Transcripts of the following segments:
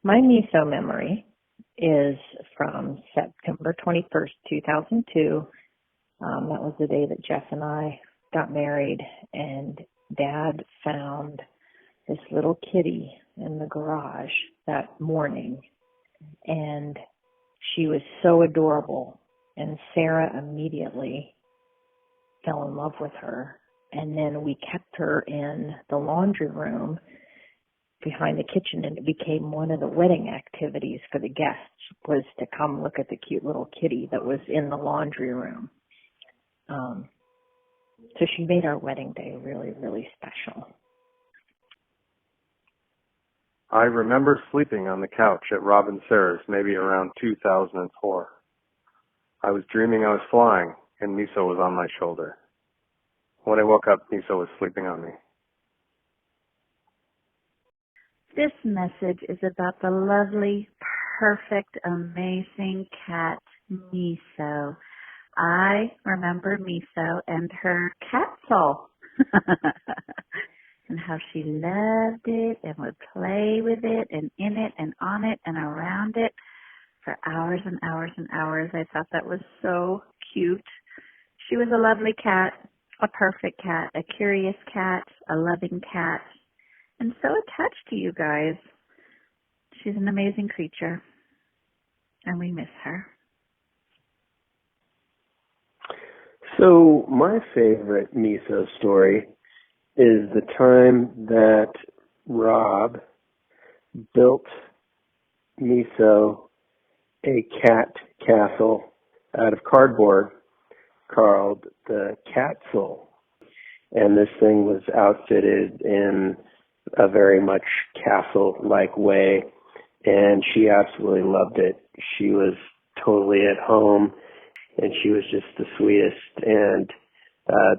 My Miso memory is from September 21st, 2002. That was the day that Jeff and I got married, and Dad found this little kitty in the garage that morning, and she was so adorable, and Sarah immediately fell in love with her, and then we kept her in the laundry room behind the kitchen, and it became one of the wedding activities for the guests was to come look at the cute little kitty that was in the laundry room. So she made our wedding day really, really special. I remember sleeping on the couch at Rob and Sarah's maybe around 2004. I was dreaming I was flying, and Miso was on my shoulder. When I woke up, Miso was sleeping on me. This message is about the lovely, perfect, amazing cat, Miso. I remember Miso and her catsoul and how she loved it and would play with it and in it and on it and around it for hours and hours and hours. I thought that was so cute. She was a lovely cat, a perfect cat, a curious cat, a loving cat, and so attached to you guys. She's an amazing creature, and we miss her. So my favorite Miso story is the time that Rob built Miso a cat castle out of cardboard called the Catsoul. And this thing was outfitted in a very much castle-like way, and she absolutely loved it. She was totally at home, and she was just the sweetest, and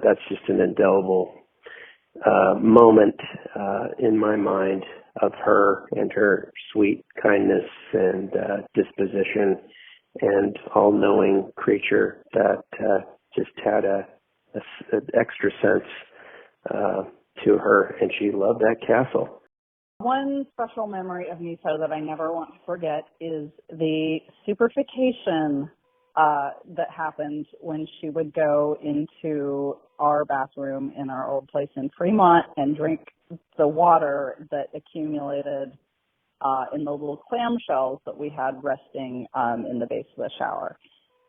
that's just an indelible moment in my mind of her and her sweet kindness and disposition and all-knowing creature that just had an extra sense to her, and she loved that castle. One special memory of Miso that I never want to forget is the superfication that happened when she would go into our bathroom in our old place in Fremont and drink the water that accumulated in the little clamshells that we had resting in the base of the shower.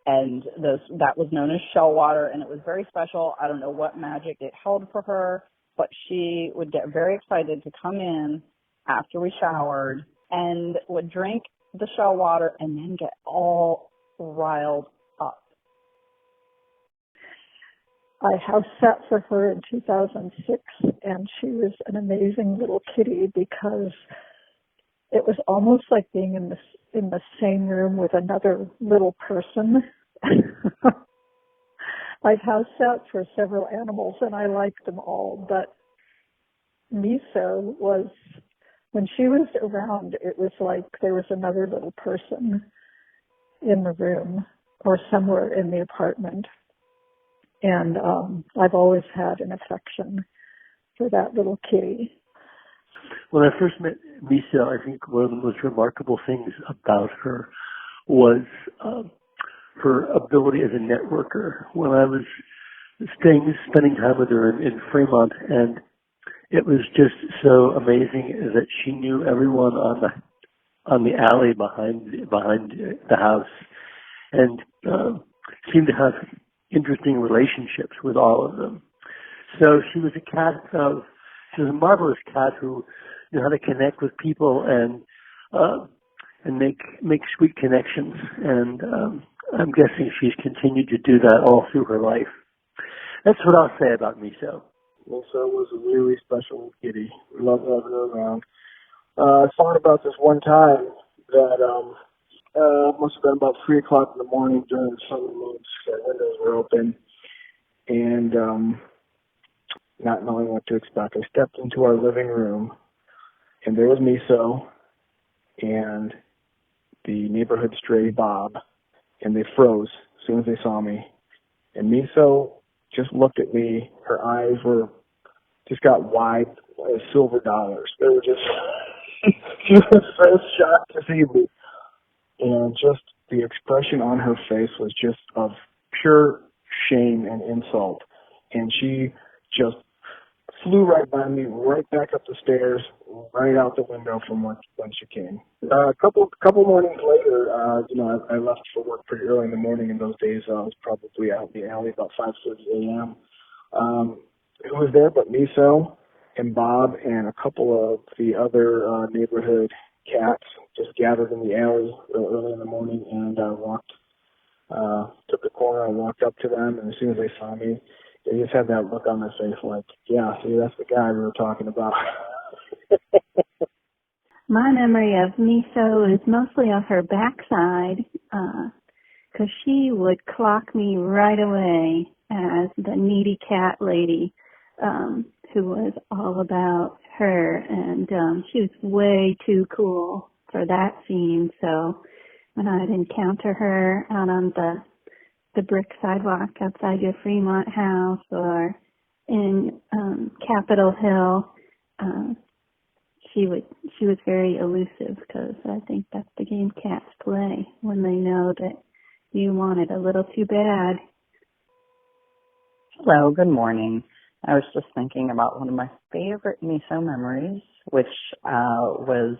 And that was known as shell water, and it was very special. I don't know what magic it held for her, but she would get very excited to come in after we showered and would drink the shell water and then get all riled up. I house sat for her in 2006, and she was an amazing little kitty because it was almost like being in the same room with another little person. I've house sat for several animals, and I liked them all, but Miso was, when she was around, it was like there was another little person in the room or somewhere in the apartment. And I've always had an affection for that little kitty. When I first met Miso, I think one of the most remarkable things about her was her ability as a networker. When I was spending time with her in Fremont, and it was just so amazing that she knew everyone on the alley behind the house, and seemed to have interesting relationships with all of them. So she was a marvelous cat who knew how to connect with people and make sweet connections. And I'm guessing she's continued to do that all through her life. That's what I'll say about Miso. Miso was a really special kitty. We loved having her around. I thought about this one time that must have been about 3 o'clock in the morning during the summer months. Our windows were open, and not knowing what to expect, I stepped into our living room, and there was Miso and the neighborhood stray Bob, and they froze as soon as they saw me. And Miso just looked at me. Her eyes just got wide as silver dollars. They were just She was so shocked to see me. And just the expression on her face was just of pure shame and insult. And she just flew right by me, right back up the stairs, right out the window from when she came. A couple mornings later, I left for work pretty early in the morning. In those days, I was probably out in the alley about 5:30 a.m. Who was there but Miso and Bob and a couple of the other neighborhood cats just gathered in the alley real early in the morning, and took the corner and walked up to them, and as soon as they saw me, they just had that look on their face like, yeah, see, that's the guy we were talking about. My memory of Miso is mostly of her backside, because she would clock me right away as the needy cat lady, who was all about her, and she was way too cool for that scene. So when I'd encounter her out on the brick sidewalk outside your Fremont house or in Capitol Hill, she was very elusive, because I think that's the game cats play when they know that you want it a little too bad. Hello, good morning. I was just thinking about one of my favorite Miso memories, which was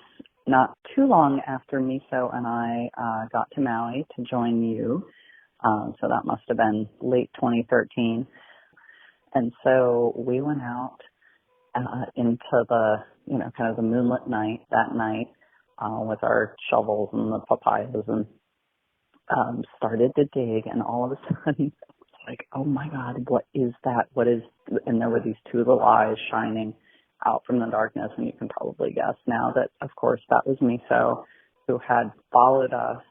not too long after Miso and I got to Maui to join you. So that must have been late 2013. And so we went out into the, kind of the moonlit night that night with our shovels and the papayas, and started to dig, and all of a sudden, like, oh my God, what is that? And there were these two little eyes shining out from the darkness, and you can probably guess now that, of course, that was Miso, who had followed us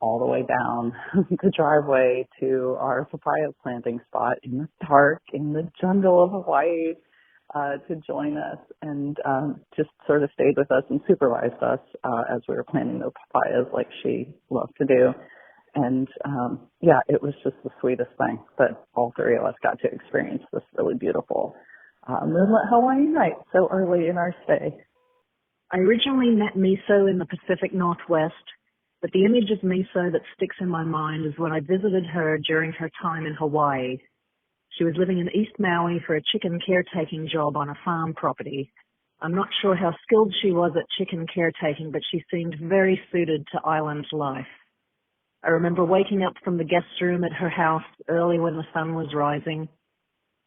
all the way down the driveway to our papaya planting spot in the dark, in the jungle of Hawaii, to join us, and just sort of stayed with us and supervised us as we were planting the papayas, like she loved to do. And it was just the sweetest thing that all three of us got to experience this really beautiful moonlit Hawaii night so early in our stay. I originally met Miso in the Pacific Northwest, but the image of Miso that sticks in my mind is when I visited her during her time in Hawaii. She was living in East Maui for a chicken caretaking job on a farm property. I'm not sure how skilled she was at chicken caretaking, but she seemed very suited to island life. I remember waking up from the guest room at her house early when the sun was rising.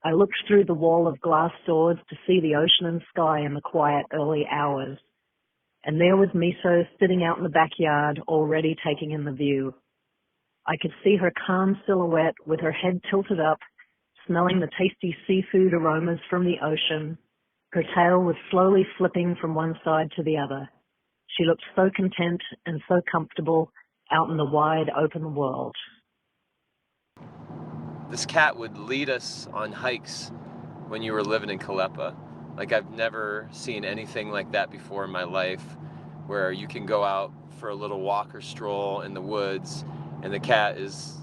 I looked through the wall of glass doors to see the ocean and sky in the quiet early hours. And there was Miso sitting out in the backyard, already taking in the view. I could see her calm silhouette with her head tilted up, smelling the tasty seafood aromas from the ocean. Her tail was slowly flipping from one side to the other. She looked so content and so comfortable out in the wide open world. This cat would lead us on hikes when you were living in Kalepa. Like, I've never seen anything like that before in my life, where you can go out for a little walk or stroll in the woods, and the cat is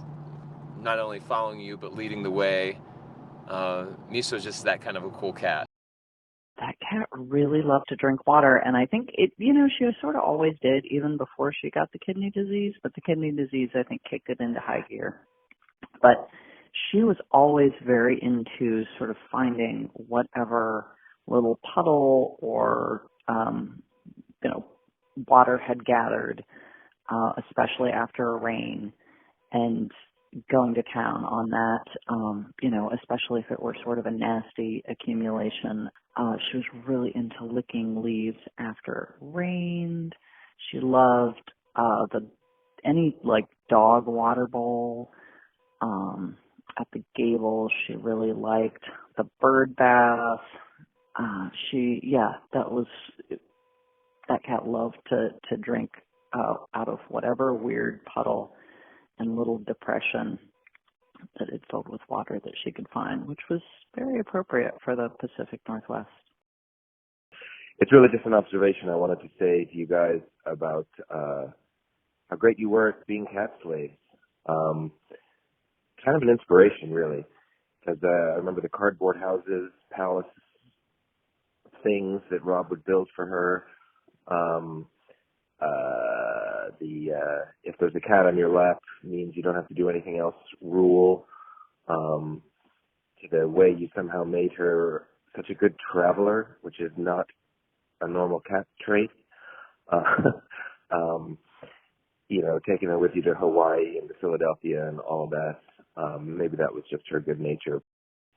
not only following you, but leading the way. Miso's just that kind of a cool cat. That cat really loved to drink water, and I think she sort of always did, even before she got the kidney disease, but the kidney disease, I think, kicked it into high gear. But she was always very into sort of finding whatever little puddle or, water had gathered, especially after a rain, and going to town on that, especially if it were sort of a nasty accumulation. She was really into licking leaves after it rained. She loved any dog water bowl at the Gables. She really liked the bird bath. That cat loved to drink out of whatever weird puddle and little depression that it filled with water that she could find, which was very appropriate for the Pacific Northwest. It's really just an observation I wanted to say to you guys about how great you were at being cat slaves. Kind of an inspiration, really, because I remember the cardboard houses, palace things that Rob would build for her, If there's a cat on your lap means you don't have to do anything else rule, to the way you somehow made her such a good traveler, which is not a normal cat trait. Um, taking her with you to Hawaii and to Philadelphia and all that. Maybe that was just her good nature.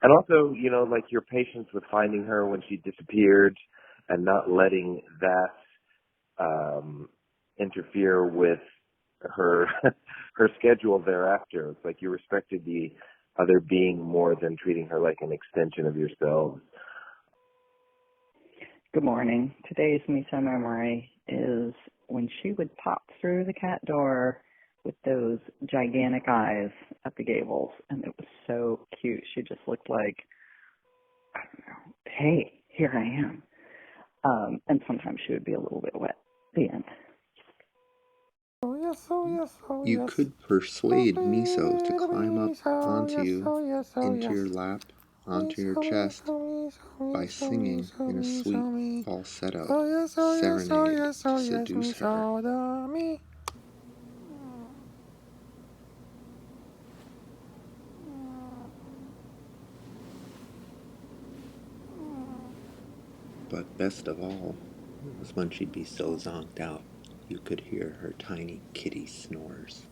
And also, like your patience with finding her when she disappeared and not letting that interfere with her her schedule thereafter. It's like you respected the other being more than treating her like an extension of yourselves. Good morning. Today's Miso memory is when she would pop through the cat door with those gigantic eyes at the gables, and it was so cute. She just looked like, I don't know, hey, here I am. And sometimes she would be a little bit wet. The end. Oh yes, oh yes, oh yes. You could persuade Miso to climb up onto you, into your lap, onto your chest, by singing in a sweet falsetto serenade to seduce her. But best of all was when she'd be so zonked out, you could hear her tiny kitty snores.